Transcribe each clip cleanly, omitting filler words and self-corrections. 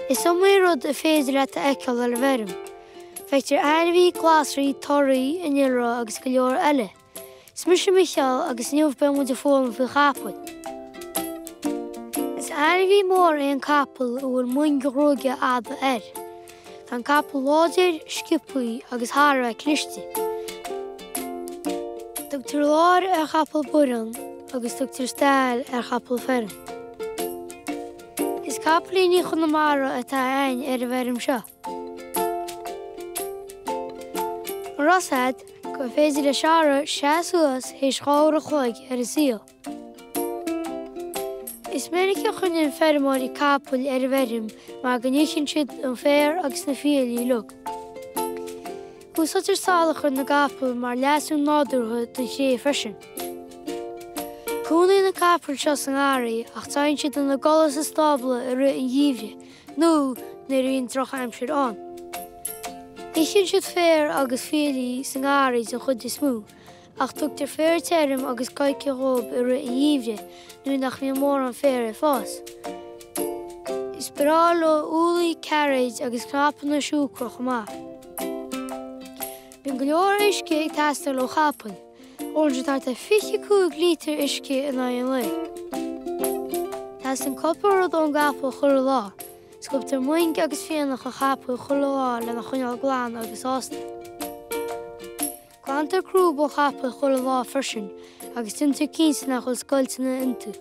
Is mé rud a féidir le eiceil ar bhFeirm. Feictir airmhí, glasraí, toraí, inilrá agus go leor eile. Is Mhicheál agus níomh be muid a fólam faoi Capaill. Is airmhí mór an Capaill a bhfuil muin go róige ada Tá Capaill láidir, scipaí agus thara cliste. Tugtar leor ar Capaill buran agus tugtar stáil ar Capaill Feirm. Is Capaill chun na mara atá ain ar bhFeirm seo. Rosad go féidir le seara seaúas héis gáir a chuig ar a síl. Is minic chun an feirmeoirí Capaill ar bhFeirm mar go níchann siad an féir agus na fialaí lug. Úsáidir sála chun na Capaill mar leasún nádúrtha don sé freisin. Cúnaí na Capaill seo san áirí ach táinn siad an na golas a stábla a ru an dhíomhre nó na rion troch aimsir an. Níchann siad féir agus fialaí san áirí san chud is smú, ach tugtar féir teirm agus gaeilge róib a ru an dhíomhre nó nach mbeadh mór an féir fás. Is beráil ó úlaí, carréid agus cnapan na siúcroch amach. Bhíonn go leor uisce ag teastal ó Capaill, óidir tá 52 lítir uisce in an le. Tás an coppa rud ón Capaill chur lá, sculptar muinc agus féanach a Capaill chur lá le na chuineáil glan agus ásta. Glantar crúb ó Capaill chur lá freisin agus tintar 15 nach chuil scoilteanna intu.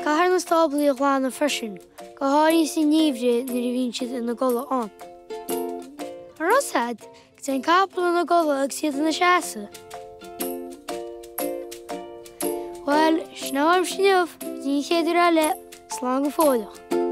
Cahar na stáblaí a glan freisin, go háirí sa níomhre na bhíonn siad in na gola an. Rosad, go an Capaill na gola agus siad na seasa. Well, snáim sniamh, ní chéidir eile, slán go fóideach.